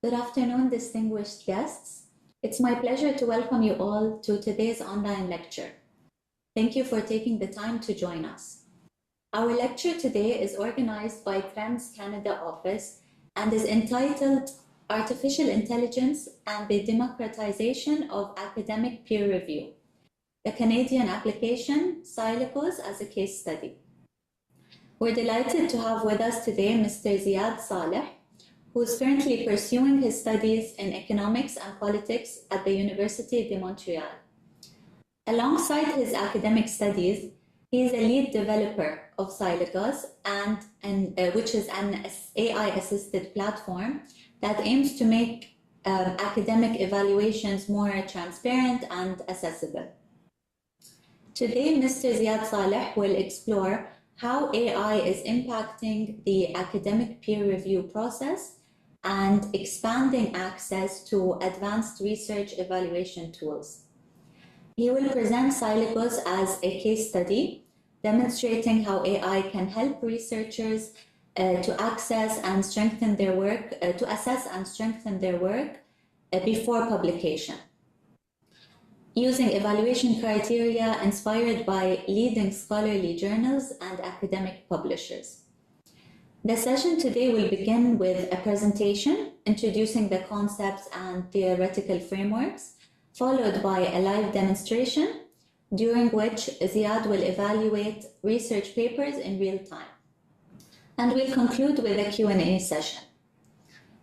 Good afternoon, distinguished guests. It's my pleasure to welcome you all to today's online lecture. Thank you for taking the time to join us. Our lecture today is organized by Trends Canada office and is entitled Artificial Intelligence and the Democratization of Academic Peer Review, the Canadian application, Syllogos as a case study. We're delighted to have with us today Mr. Ziad Saleh, who is currently pursuing his studies in economics and politics at the Université de Montréal. Alongside his academic studies, he is a lead developer of Syllogos, which is an AI-assisted platform that aims to make academic evaluations more transparent and accessible. Today, Mr. Ziad Saleh will explore how AI is impacting the academic peer review process and expanding access to advanced research evaluation tools. He will present Syllogos as a case study, demonstrating how AI can help researchers to access and strengthen their work, to assess and strengthen their work before publication, using evaluation criteria inspired by leading scholarly journals and academic publishers. The session today will begin with a presentation introducing the concepts and theoretical frameworks, followed by a live demonstration, during which Ziad will evaluate research papers in real time. And we'll conclude with a Q&A session.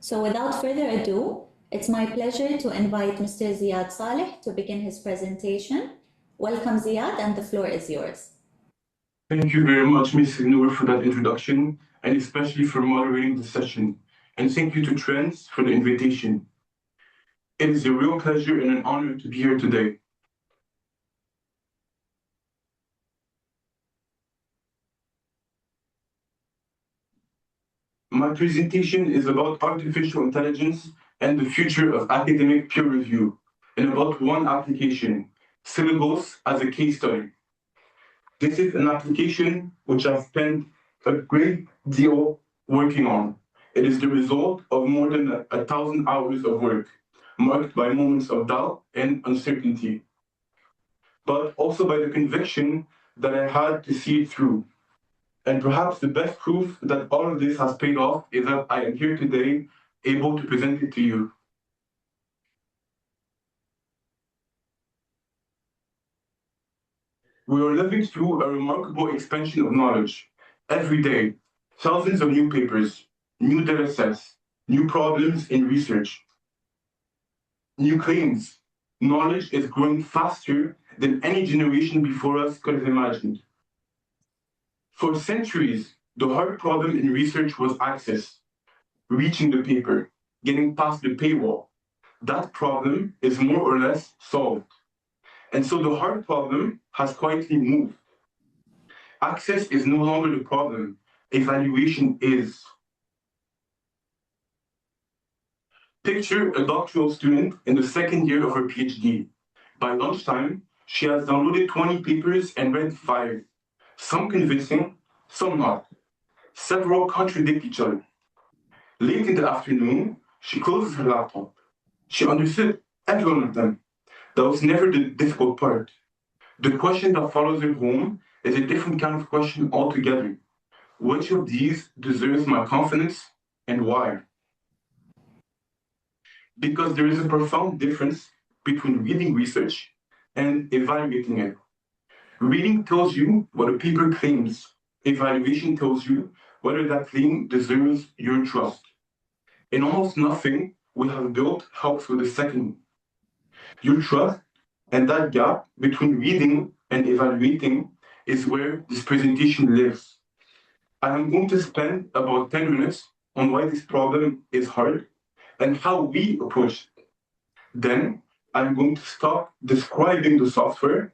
So without further ado, it's my pleasure to invite Mr. Ziad Saleh to begin his presentation. Welcome, Ziad, and the floor is yours. Thank you very much, Ms. Noor, for that introduction, and especially for moderating the session. And thank you to Trends for the invitation. It is a real pleasure and an honor to be here today. My presentation is about artificial intelligence and the future of academic peer review, and about one application, Syllogos as a case study. This is an application which I've spent a great deal working on. It is the result of more than 1,000 hours of work, marked by moments of doubt and uncertainty, but also by the conviction that I had to see it through. And perhaps the best proof that all of this has paid off is that I am here today, able to present it to you. We are living through a remarkable expansion of knowledge. Every day, thousands of new papers, new data sets, new problems in research, new claims. Knowledge is growing faster than any generation before us could have imagined. For centuries, the hard problem in research was access, reaching the paper, getting past the paywall. That problem is more or less solved. And so the hard problem has quietly moved. Access is no longer the problem, evaluation is. Picture a doctoral student in the second year of her PhD. By lunchtime, she has downloaded 20 papers and read 5. Some convincing, some not. Several contradict each other. Late in the afternoon, she closes her laptop. She understood every one of them. That was never the difficult part. The question that follows her home is a different kind of question altogether. Which of these deserves my confidence and why? Because there is a profound difference between reading research and evaluating it. Reading tells you what a paper claims. Evaluation tells you whether that claim deserves your trust. And almost nothing we have built helps with the second. Your trust and that gap between reading and evaluating is where this presentation lives. I am going to spend about 10 minutes on why this problem is hard and how we approach it. Then I'm going to stop describing the software,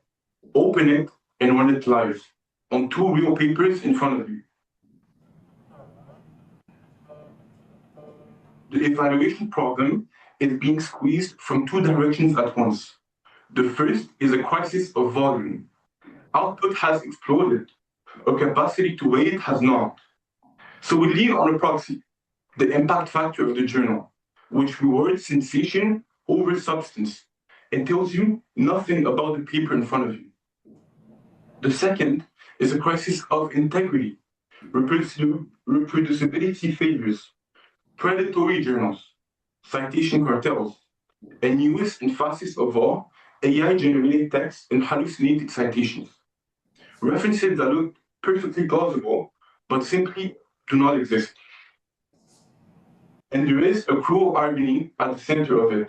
open it, and run it live on 2 real papers in front of you. The evaluation problem is being squeezed from 2 directions at once. The first is a crisis of volume. Output has exploded. Our capacity to wait has not. So we lean on a proxy, the impact factor of the journal. which rewards sensation over substance and tells you nothing about the paper in front of you. The second is a crisis of integrity, reproducibility failures, predatory journals, citation cartels, and newest and fastest of all, AI-generated text and hallucinated citations. References that look perfectly plausible, but simply do not exist. And there is a cruel irony at the center of it.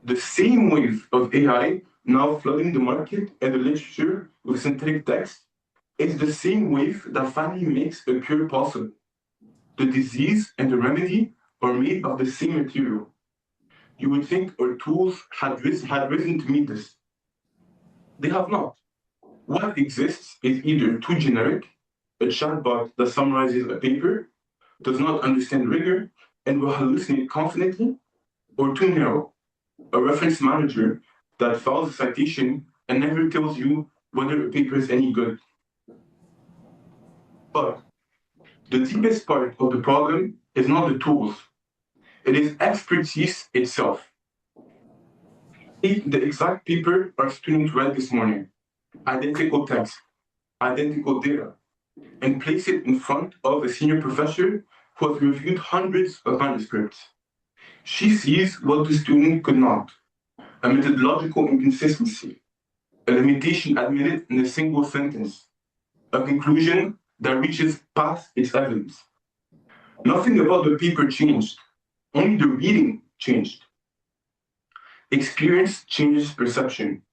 The same wave of AI now flooding the market and the literature with synthetic text is the same wave that finally makes a cure possible. The disease and the remedy are made of the same material. You would think our tools had risen to meet this. They have not. What exists is either too generic, a chatbot that summarizes a paper, does not understand rigor, and will hallucinate confidently, or too narrow, a reference manager that files a citation and never tells you whether a paper is any good. But the deepest part of the problem is not the tools. It is expertise itself. Take the exact paper our student read this morning, identical text, identical data, and place it in front of a senior professor who has reviewed hundreds of manuscripts. She sees what the student could not, a methodological inconsistency, a limitation admitted in a single sentence, a conclusion that reaches past its evidence. Nothing about the paper changed, only the reading changed. Experience changes perception,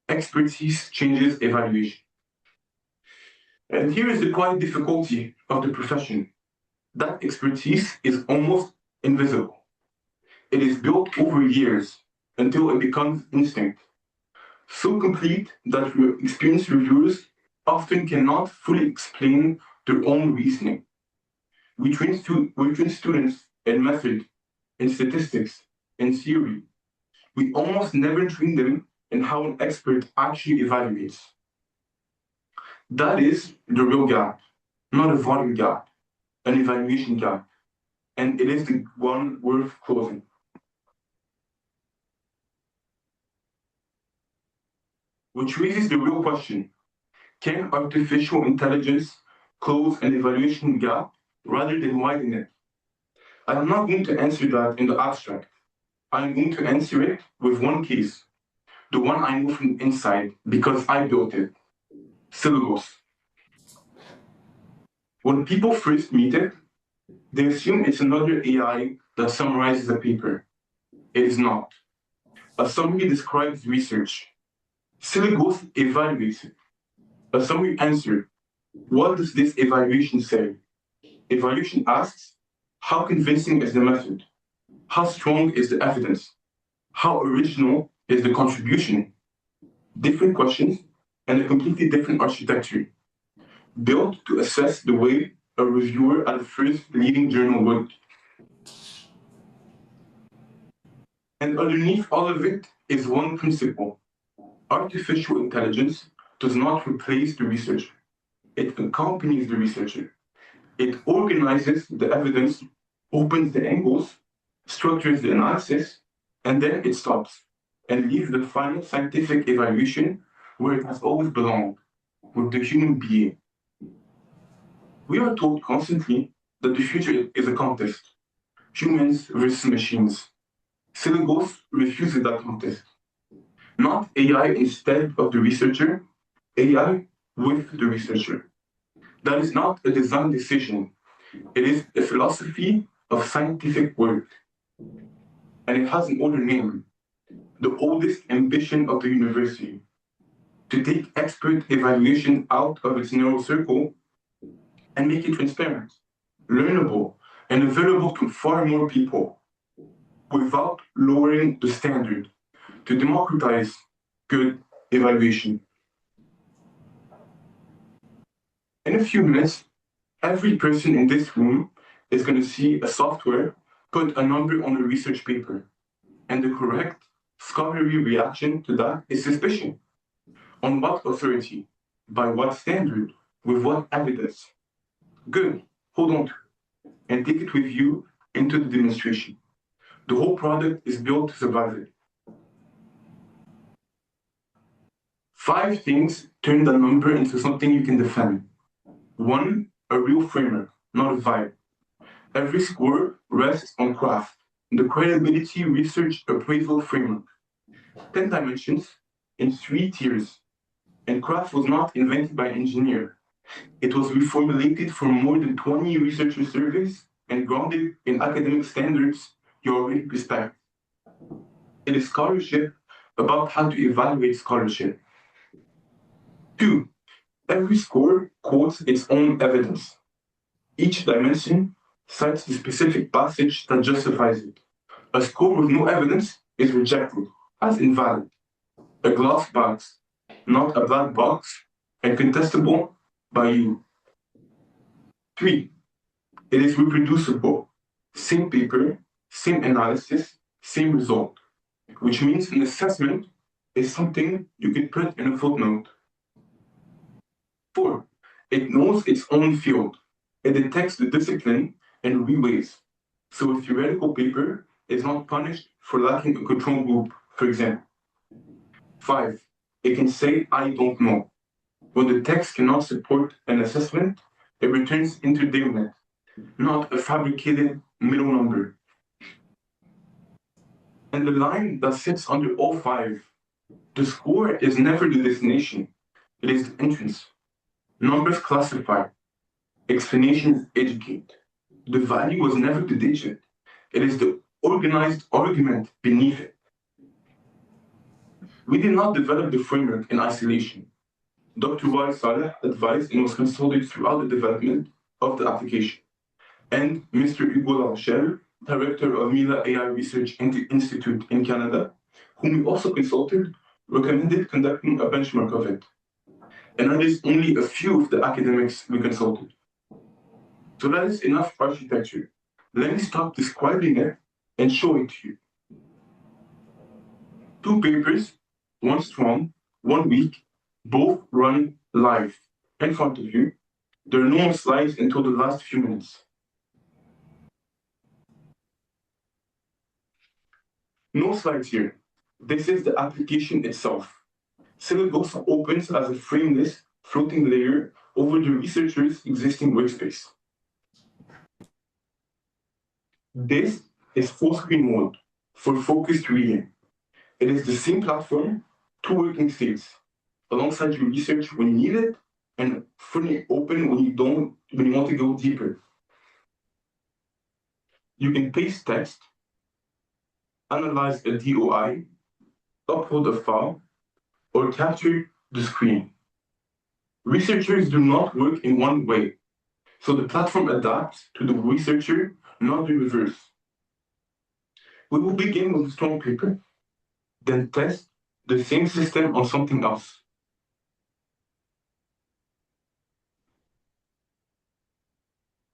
expertise changes evaluation. And here is the quiet difficulty of the profession. That expertise is almost invisible. It is built over years until it becomes instinct, so complete that experienced reviewers often cannot fully explain their own reasoning. We train students in method, in statistics, in theory. We almost never train them in how an expert actually evaluates. That is the real gap, not a volume gap, an evaluation gap, and it is the one worth closing. Which raises the real question: can artificial intelligence close an evaluation gap rather than widen it? I am not going to answer that in the abstract. I am going to answer it with one case, the one I know from the inside because I built it, Syllogos. When people first meet it, they assume it's another AI that summarizes a paper. It is not. A summary describes research. Syllogos evaluates it. A summary answer: what does this evaluation say? Evaluation asks, how convincing is the method? How strong is the evidence? How original is the contribution? Different questions and a completely different architecture, built to assess the way a reviewer at the first leading journal would. And underneath all of it is one principle. Artificial intelligence does not replace the researcher. It accompanies the researcher. It organizes the evidence, opens the angles, structures the analysis, and then it stops and leaves the final scientific evaluation where it has always belonged, with the human being. We are told constantly that the future is a contest, humans versus machines. Syllogos refuses that contest. Not AI instead of the researcher, AI with the researcher. That is not a design decision. It is a philosophy of scientific work. And it has an older name, the oldest ambition of the university: to take expert evaluation out of its narrow circle and make it transparent, learnable, and available to far more people without lowering the standard, to democratize good evaluation. In a few minutes, every person in this room is going to see a software put a number on a research paper, and the correct scholarly reaction to that is suspicion. On what authority? By what standard? With what evidence? Good, hold on to it and take it with you into the demonstration. The whole product is built to survive it. 5 things turn the number into something you can defend. 1, a real framework, not a vibe. Every score rests on craft, the credibility research appraisal framework. 10 dimensions in 3 tiers. And craft was not invented by an engineer. It was reformulated for more than 20 researcher surveys and grounded in academic standards you already respect. It is scholarship about how to evaluate scholarship. 2, every score quotes its own evidence. Each dimension cites the specific passage that justifies it. A score with no evidence is rejected as invalid. A glass box, not a black box, and contestable by you. 3, it is reproducible. Same paper, same analysis, same result, which means an assessment is something you can put in a footnote. 4, it knows its own field. It detects the discipline and reweighs. So a theoretical paper is not punished for lacking a control group, for example. 5, it can say, I don't know. When the text cannot support an assessment, it returns indeterminate, not a fabricated middle number. And the line that sits under all 5, the score is never the destination, it is the entrance. Numbers classify, explanations educate. The value was never the digit, it is the organized argument beneath it. We did not develop the framework in isolation. Dr. Wael Saleh advised and was consulted throughout the development of the application. And Mr. Hugo Larochelle, director of Mila AI Research Institute in Canada, whom we also consulted, recommended conducting a benchmark of it. And that is only a few of the academics we consulted. So that is enough architecture. Let me stop describing it and show it to you. 2 papers, one strong, 1 weak, both run live in front of you. There are no more slides until the last few minutes. No slides here. This is the application itself. Syllogos opens as a frameless floating layer over the researcher's existing workspace. This is full screen mode for focused reading. It is the same platform, 2 working states, alongside your research when you need it, and fully open when you want to go deeper. You can paste text, analyze a DOI, upload a file, or capture the screen. Researchers do not work in one way, so the platform adapts to the researcher, not the reverse. We will begin with a strong paper, then test the same system on something else.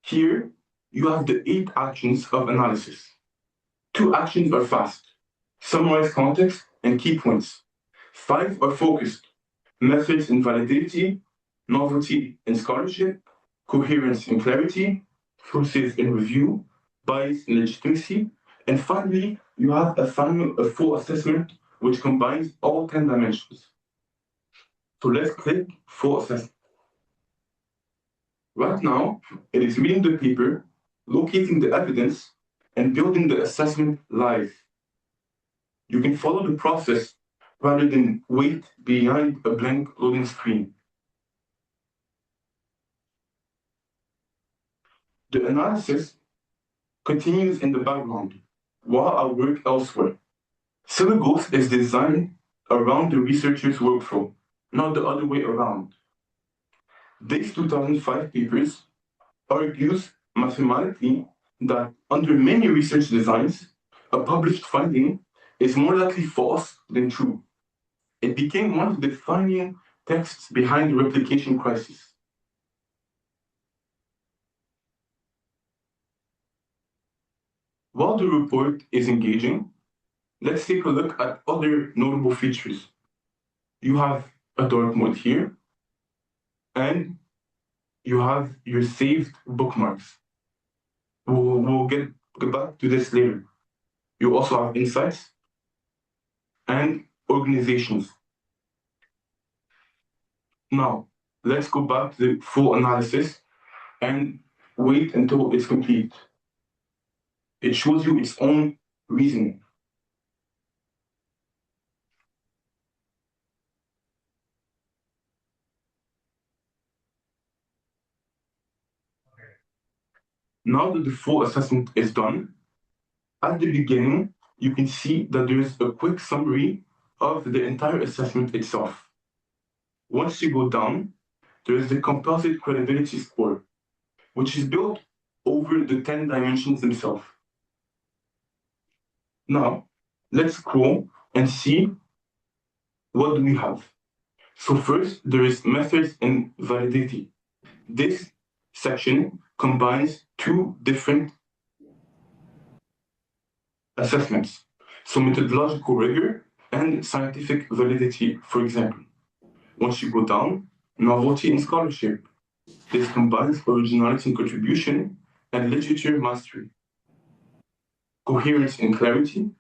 Here, you have the 8 actions of analysis. 2 actions are fast, summarize context and key points. 5 are focused, methods and validity, novelty and scholarship, coherence and clarity, sources and review, bias and legitimacy, and finally, you have a full assessment which combines all 10 dimensions. So let's click full assessment. Right now, it is reading the paper, locating the evidence, and building the assessment live. You can follow the process rather than wait behind a blank loading screen. The analysis continues in the background while I work elsewhere. Syllogos is designed around the researcher's workflow, not the other way around. This 2005 papers argues mathematically that under many research designs, a published finding is more likely false than true. It became one of the defining texts behind the replication crisis. While the report is engaging, let's take a look at other notable features. You have a dark mode here, and you have your saved bookmarks. We'll get back to this later. You also have insights and organizations. Now, let's go back to the full analysis and wait until it's complete. It shows you its own reasoning. Now that the full assessment is done, at the beginning, you can see that there is a quick summary of the entire assessment itself. Once you go down, there is the composite credibility score, which is built over the 10 dimensions themselves. Now, let's scroll and see what do we have. So first, there is methods and validity. This section combines two different assessments. So methodological rigor and scientific validity, for example. Once you go down, novelty in scholarship. This combines originality and contribution and literature mastery. Coherence and clarity,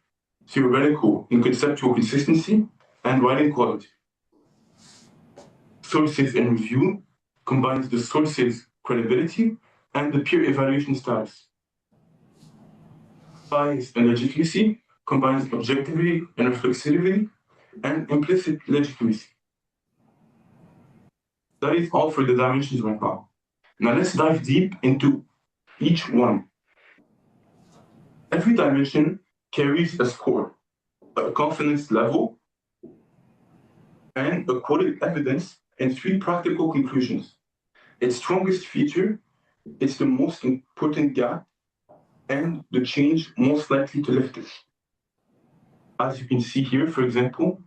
theoretical and conceptual consistency, and writing quality. Sources and review combines the sources' credibility and the peer evaluation status. Bias and legitimacy combines objectivity and reflexivity and implicit legitimacy. That is all for the dimensions right now. Now let's dive deep into each one. Every dimension carries a score, a confidence level, and a quoted evidence and 3 practical conclusions. Its strongest feature, it's the most important gap, and the change most likely to lift it. As you can see here, for example,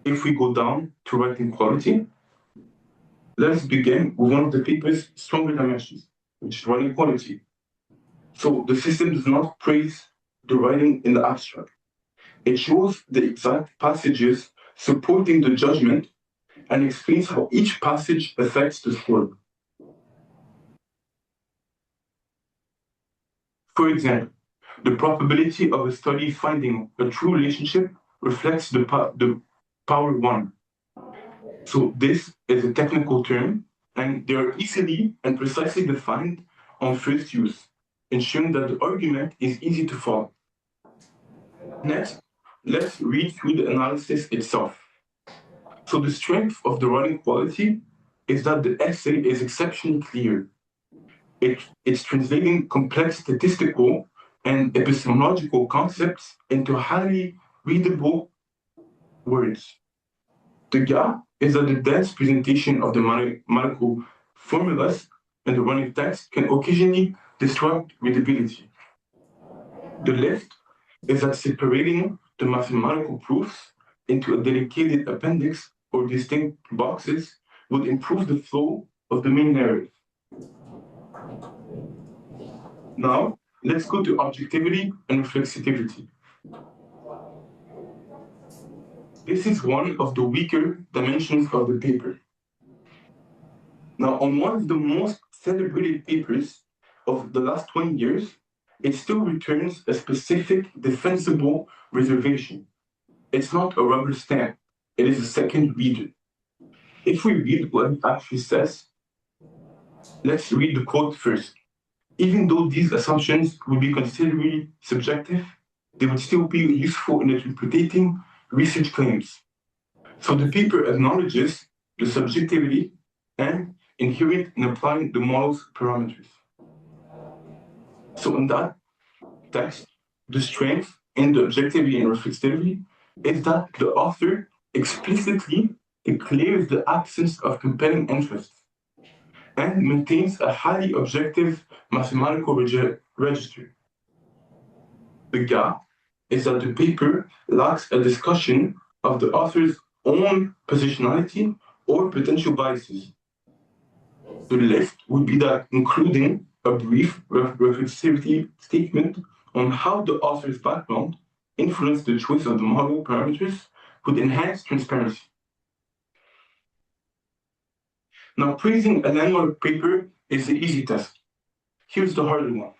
if we go down to writing quality, let's begin with one of the paper's stronger dimensions, which is writing quality. So the system does not praise the writing in the abstract. It shows the exact passages supporting the judgment and explains how each passage affects the score. For example, the probability of a study finding a true relationship reflects the power 1. So this is a technical term, and they are easily and precisely defined on first use, ensuring that the argument is easy to follow. Next, let's read through the analysis itself. So the strength of the writing quality is that the essay is exceptionally clear. It's translating complex statistical and epistemological concepts into highly readable words. The gap is that the dense presentation of the mathematical formulas in the running text can occasionally disrupt readability. The lift is that separating the mathematical proofs into a dedicated appendix or distinct boxes would improve the flow of the main narrative. Now, let's go to objectivity and reflexivity. This is one of the weaker dimensions of the paper. Now, on one of the most celebrated papers of the last 20 years, it still returns a specific defensible reservation. It's not a rubber stamp, it is a second reader. If we read what it actually says, let's read the quote first. Even though these assumptions would be considerably subjective, they would still be useful in interpreting research claims. So the paper acknowledges the subjectivity and inherent in applying the model's parameters. So in that text, the strength in the objectivity and reflexivity is that the author explicitly declares the absence of compelling interest and maintains a highly objective mathematical register. The gap is that the paper lacks a discussion of the author's own positionality or potential biases. The lift would be that including a brief reflexivity statement on how the author's background influenced the choice of the model parameters would enhance transparency. Now, praising a landmark paper is the easy test. Here's the harder one.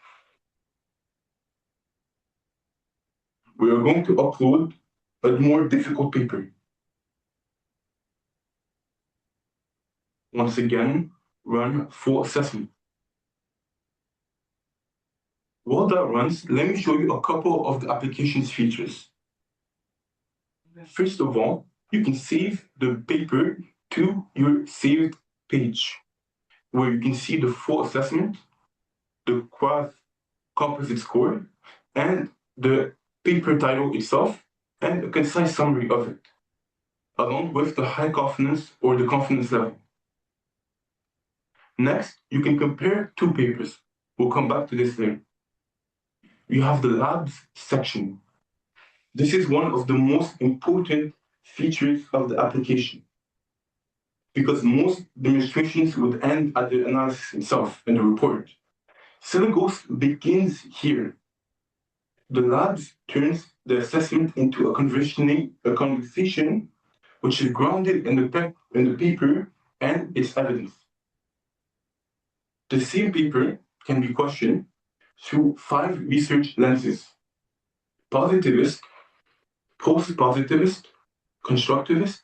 we are going to upload a more difficult paper. Once again, run full assessment. While that runs, let me show you a couple of the application's features. First of all, you can save the paper to your saved page, where you can see the full assessment, the quath composite score, and the paper title itself, and a concise summary of it, along with the high confidence or the confidence level. Next, you can compare two papers. We'll come back to this later. You have the labs section. This is one of the most important features of the application, because most demonstrations would end at the analysis itself and the report. Syllogos begins here. The labs turns the assessment into a conversation which is grounded in the paper and its evidence. The same paper can be questioned through 5 research lenses: positivist, post-positivist, constructivist,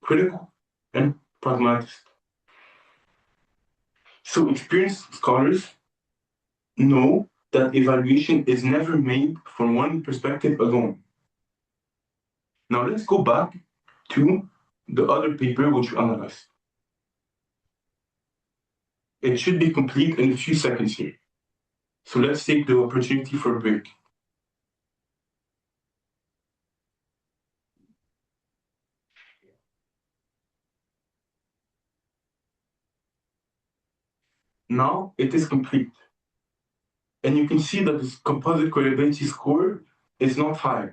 critical, and pragmatist. So experienced scholars know that evaluation is never made from one perspective alone. Now let's go back to the other paper which we analyzed. It should be complete in a few seconds here. So let's take the opportunity for a break. Now it is complete. And you can see that this composite credibility score is not high,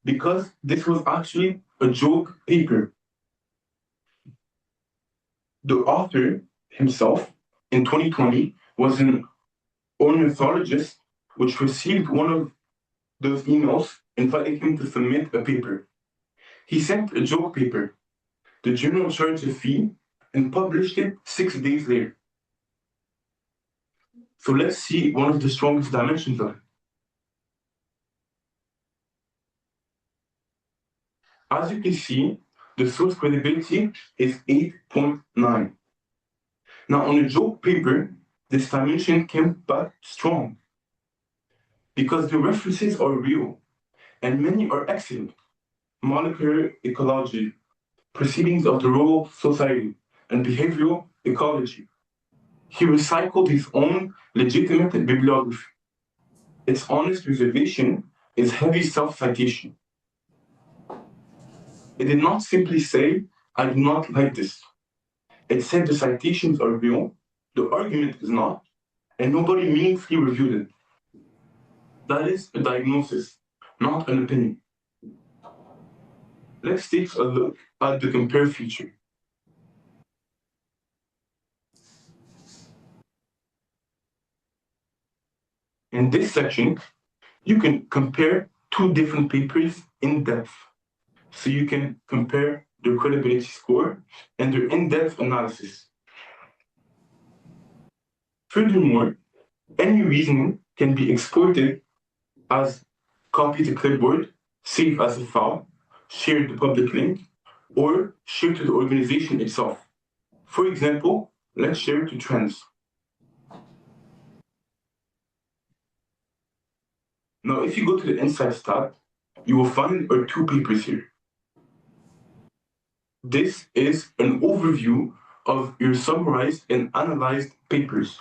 because this was actually a joke paper. The author himself in 2020 was an ornithologist which received one of those emails inviting him to submit a paper. He sent a joke paper. The journal charged a fee and published it 6 days later. So let's see one of the strongest dimensions of it. As you can see, the source credibility is 8.9. Now, on a joke paper, this dimension came back strong because the references are real and many are excellent. Molecular ecology, proceedings of the Royal Society, and behavioral ecology. He recycled his own legitimate bibliography. Its honest reservation is heavy self-citation. It did not simply say, I do not like this. It said the citations are real, the argument is not, and nobody meaningfully reviewed it. That is a diagnosis, not an opinion. Let's take a look at the compare feature. In this section, you can compare two different papers in depth. So you can compare their credibility score and their in-depth analysis. Furthermore, any reasoning can be exported as copy to clipboard, save as a file, share the public link, or share to the organization itself. For example, let's share to trends. Now, if you go to the Insights tab, you will find our two papers here. This is an overview of your summarized and analyzed papers.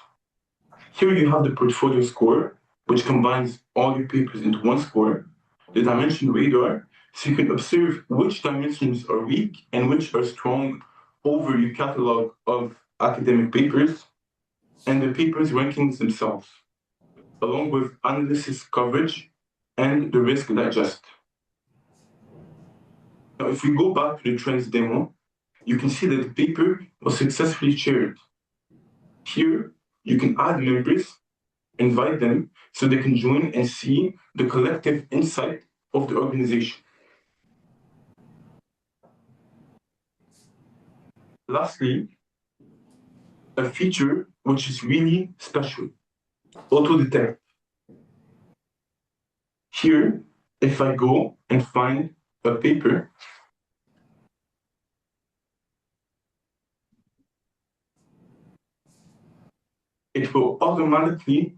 Here you have the portfolio score, which combines all your papers into one score, the dimension radar, so you can observe which dimensions are weak and which are strong over your catalog of academic papers, and the papers' rankings themselves, along with analysis coverage and the risk digest. Now, if we go back to the trends demo, you can see that the paper was successfully shared. Here, you can add members, invite them so they can join and see the collective insight of the organization. Lastly, a feature which is really special, auto-detect. Here, if I go and find a paper, it will automatically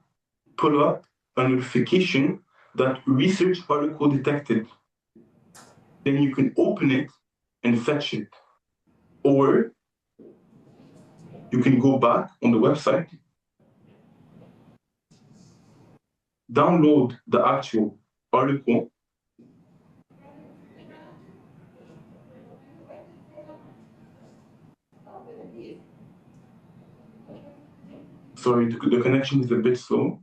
pull up a notification that research article detected. Then you can open it and fetch it. Or you can go back on the website, download the actual article, sorry, the connection is a bit slow,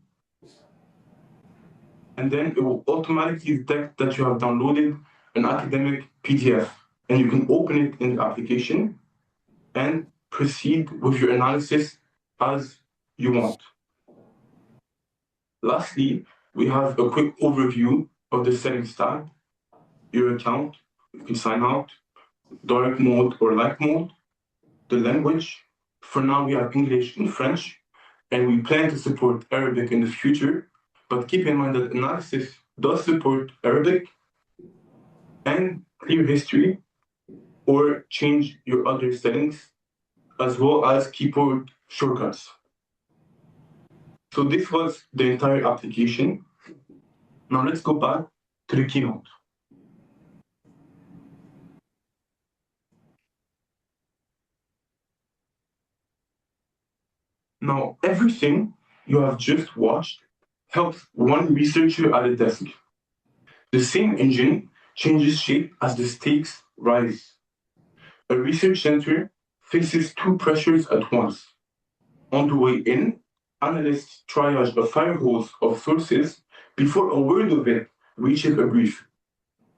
and then it will automatically detect that you have downloaded an academic PDF, and you can open it in the application and proceed with your analysis as you want. Lastly, we have a quick overview of the settings tab, your account, you can sign out, dark mode or light mode, the language. For now, we have English and French, and we plan to support Arabic in the future, but keep in mind that analysis does support Arabic and clear history, or change your other settings, as well as keyboard shortcuts. So this was the entire application. Now let's go back to the keynote. Now, everything you have just watched helps one researcher at a desk. The same engine changes shape as the stakes rise. A research center faces two pressures at once. On the way in, analysts triage a fire hose of sources before a word of it reaches a brief.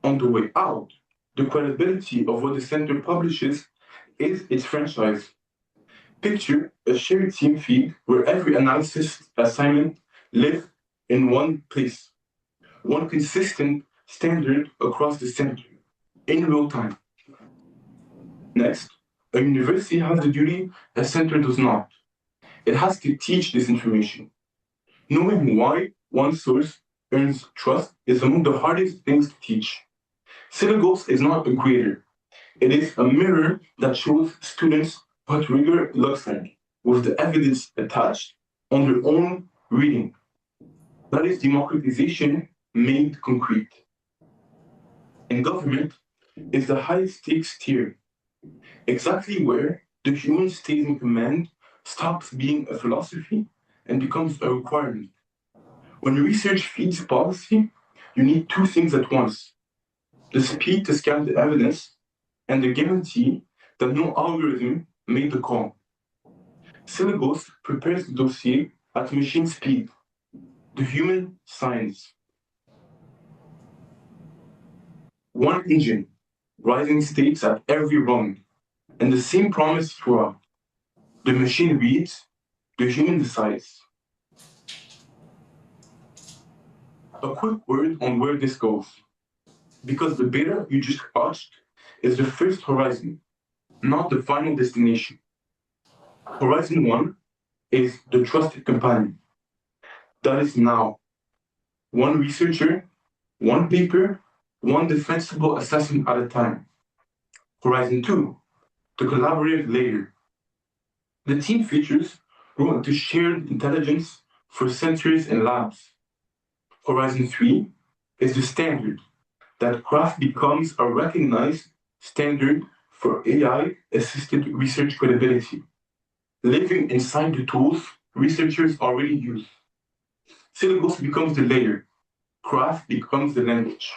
On the way out, the credibility of what the center publishes is its franchise. Picture a shared team feed where every analysis assignment lives in one place, one consistent standard across the center, in real time. Next, a university has the duty a center does not. It has to teach this information. Knowing why one source earns trust is among the hardest things to teach. Syllogos is not a grader. It is a mirror that shows students what rigor looks like, with the evidence attached on their own reading. That is democratization made concrete. And government is the highest stakes tier, exactly where the human stays in command, stops being a philosophy, and becomes a requirement. When research feeds policy, you need two things at once: the speed to scan the evidence and the guarantee that no algorithm made the call. Syllogos prepares the dossier at machine speed, the human science. One engine, rising stakes at every rung, and the same promise throughout. The machine reads, the human decides. A quick word on where this goes, because the beta you just watched is the first horizon, not the final destination. Horizon 1 is the trusted companion. That is now. One researcher, one paper, one defensible assessment at a time. Horizon 2, the collaborative layer. The team features grow into shared intelligence for centers and labs. Horizon 3 is the standard, that craft becomes a recognized standard for AI-assisted research credibility, living inside the tools researchers already use. Syllogos becomes the layer, craft becomes the language.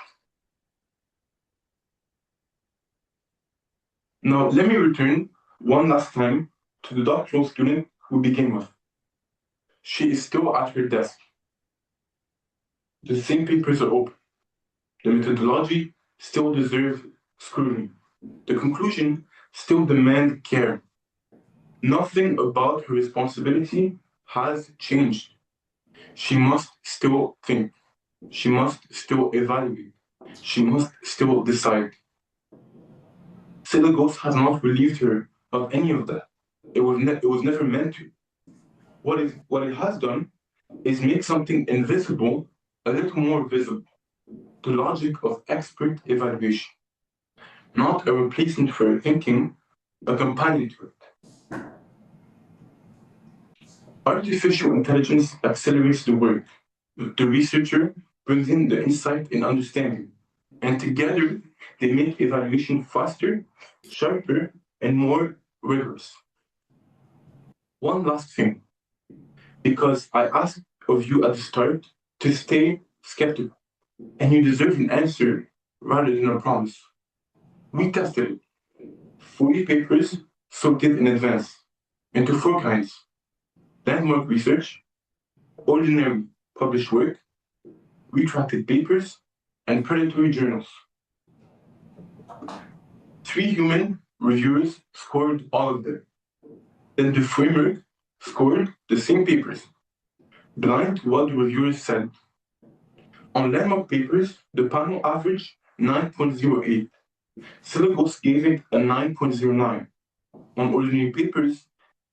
Now, let me return one last time to the doctoral student we began with. She is still at her desk. The same papers are open. The methodology still deserves scrutiny. The conclusion still demands care. Nothing about her responsibility has changed. She must still think. She must still evaluate. She must still decide. Syllogos has not relieved her of any of that. It was never meant to. What it has done is make something invisible a little more visible. the logic of expert evaluation, not a replacement for thinking, a companion to it. Artificial intelligence accelerates the work. The researcher brings in the insight and understanding, and together they make evaluation faster, sharper, and more rigorous. One last thing, because I asked of you at the start to stay skeptical, and you deserve an answer rather than a promise. We tested it. 40 papers sorted in advance into 4 kinds: landmark research, ordinary published work, retracted papers, and predatory journals. 3 human reviewers scored all of them. Then the framework scored the same papers, blind to what the reviewers said. On landmark papers, the panel averaged 9.08. Syllogos gave it a 9.09. On ordinary papers,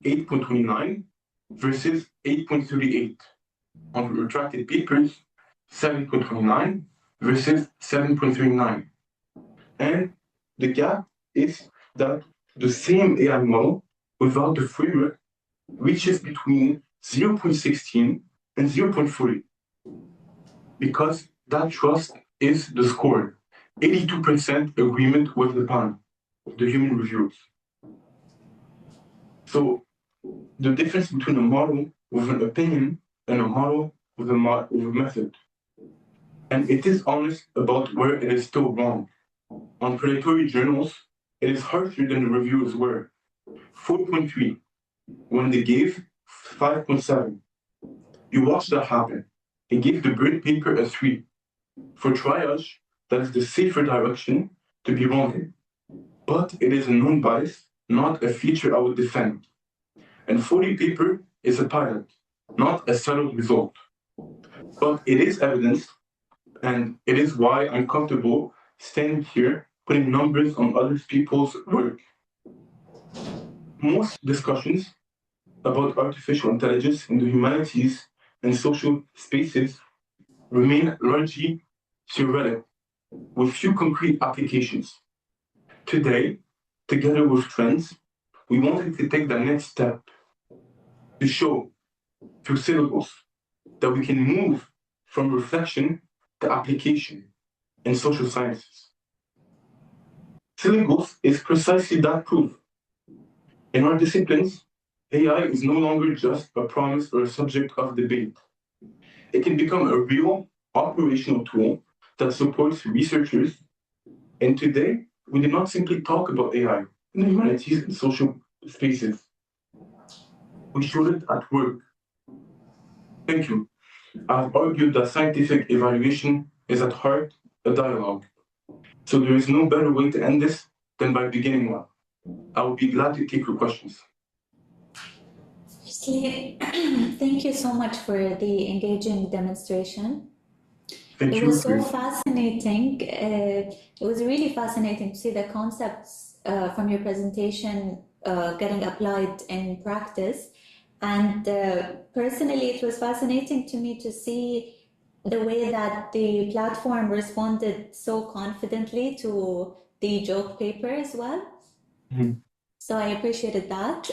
8.29 versus 8.38. On retracted papers, 7.29 versus 7.39. And the gap is that the same AI model without the framework reaches between 0.16 and 0.40, because that trust is the score. 82% agreement with the panel, the human reviewers. So the difference between a model with an opinion and a model with a method. And it is honest about where it is still wrong. On predatory journals, it is harsher than the reviewers were. 4.3 when they gave 5.7. You watch that happen. They gave the Brit paper a 3. For triage, that is the safer direction to be wrong in. But it is a known bias, not a feature I would defend. And 40 paper is a pilot, not a settled result. But it is evidence, and it is why I'm comfortable standing here putting numbers on other people's work. Most discussions about artificial intelligence in the humanities and social spaces remain largely theoretical, with few concrete applications. Today, together with friends, we wanted to take the next step to show through Syllogos that we can move from reflection to application in social sciences. Syllogos is precisely that proof. In our disciplines, AI is no longer just a promise or a subject of debate. It can become a real operational tool that supports researchers. And today, we did not simply talk about AI in the humanities and social spaces. We showed it at work. Thank you. I've argued that scientific evaluation is at heart a dialogue. So there is no better way to end this than by beginning one. I will be glad to take your questions. Firstly, thank you so much for the engaging demonstration. Thank It you. was so fascinating. It was really fascinating to see the concepts from your presentation getting applied in practice. And personally, it was fascinating to me to see the way that the platform responded so confidently to the joke paper as well. So I appreciated that.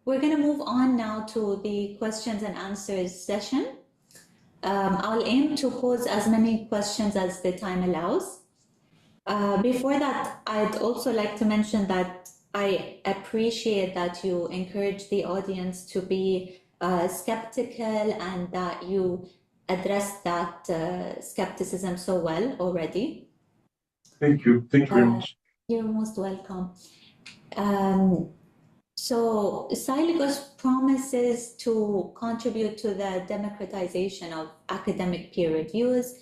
We're going to move on now to the questions and answers session. I'll aim to pose as many questions as the time allows. Before that, I'd also like to mention that I appreciate that you encourage the audience to be skeptical and that you address that skepticism so well already. Thank you. Thank you very much. You're most welcome. So Syllogos promises to contribute to the democratization of academic peer reviews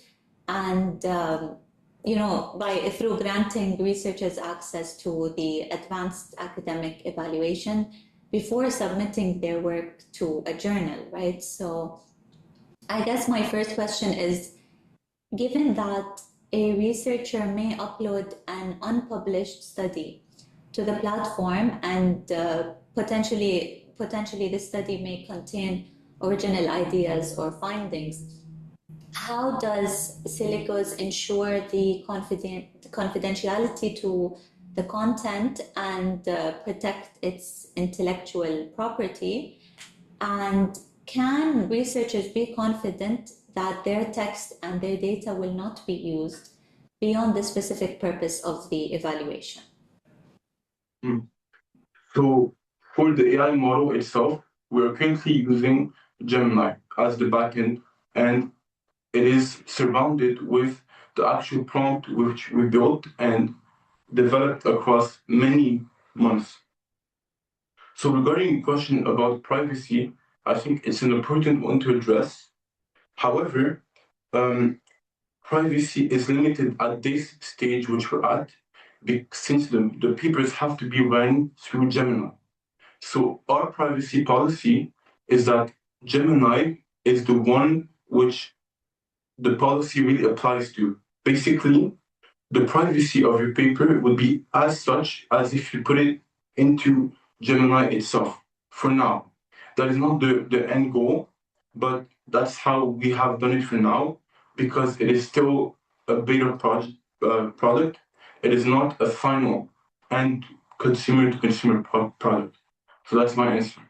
and through granting researchers access to the advanced academic evaluation before submitting their work to a journal, right? So I guess my first question is, given that a researcher may upload an unpublished study to the platform and potentially this study may contain original ideas or findings, how does Syllogos ensure the confidentiality to the content and protect its intellectual property? And can researchers be confident that their text and their data will not be used beyond the specific purpose of the evaluation? So for the AI model itself, we're currently using Gemini as the backend, and it is surrounded with the actual prompt which we built and developed across many months. So regarding the question about privacy, I think it's an important one to address. However, privacy is limited at this stage which we're at, since the papers have to be run through Gemini. So our privacy policy is that Gemini is the one which the policy really applies to. Basically, the privacy of your paper would be as such as if you put it into Gemini itself. For now, that is not the end goal, but that's how we have done it for now, because it is still a beta product. It is not a final and consumer to consumer product. So that's my answer.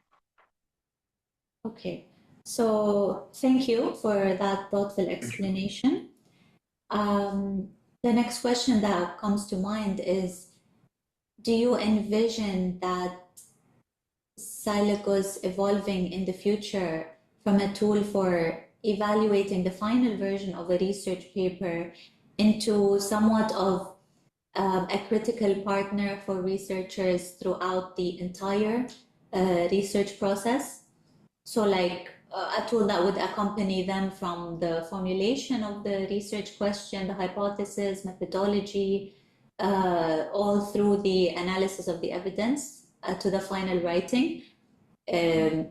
Okay, so thank you for that thoughtful explanation. The next question that comes to mind is, do you envision that Syllogos evolving in the future from a tool for evaluating the final version of a research paper into somewhat of a critical partner for researchers throughout the entire research process? So like a tool that would accompany them from the formulation of the research question, the hypothesis, methodology, all through the analysis of the evidence to the final writing. And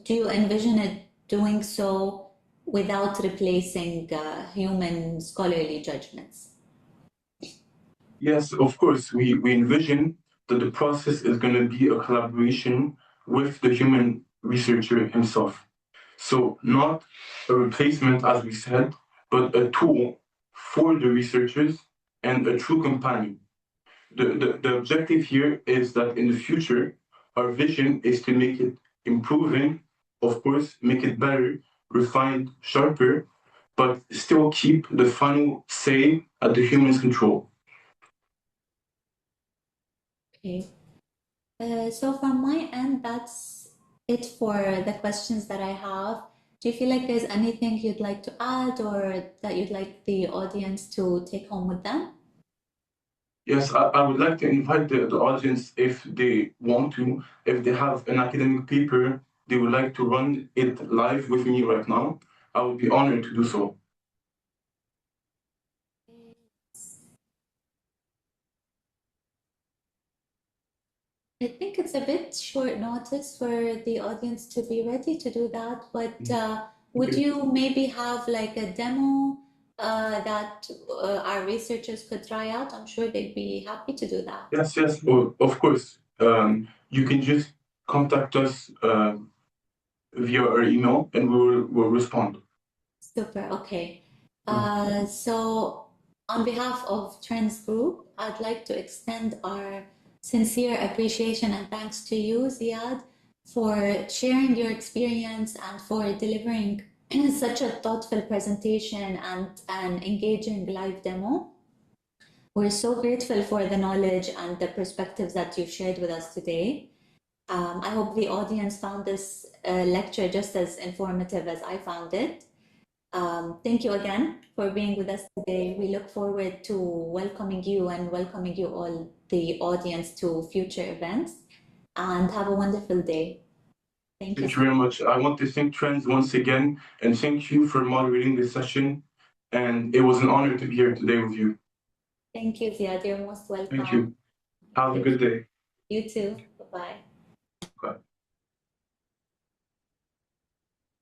do you envision it doing so without replacing human scholarly judgments? Yes, of course. We envision that the process is going to be a collaboration with the human researcher himself. So, not a replacement, as we said, but a tool for the researchers and a true companion. The objective here is that in the future, our vision is to make it improving, of course, make it better, refined, sharper, but still keep the final say at the human's control. Okay. So from my end, that's it for the questions that I have. Do you feel like there's anything you'd like to add or that you'd like the audience to take home with them? Yes, I would like to invite the audience, if they want to, if they have an academic paper, they would like to run it live with me right now, I would be honored to do so. I think it's a bit short notice for the audience to be ready to do that, but would Okay. you maybe have like a demo that our researchers could try out? I'm sure they'd be happy to do that. Yes, yes, of course. You can just contact us via our email and we'll respond. Super, okay. So on behalf of Trends Group, I'd like to extend our sincere appreciation and thanks to you, Ziad, for sharing your experience and for delivering such a thoughtful presentation and an engaging live demo. We're so grateful for the knowledge and the perspectives that you've shared with us today. I hope the audience found this lecture just as informative as I found it. Thank you again for being with us today. We look forward to welcoming you and welcoming you all, the audience, to future events, and have a wonderful day. Thank you. Thank you very much. I want to thank Trends once again and thank you for moderating this session. And it was an honor to be here today with you. Thank you, Ziad. You're most welcome. Thank you. Have a good day. You too. Bye-bye.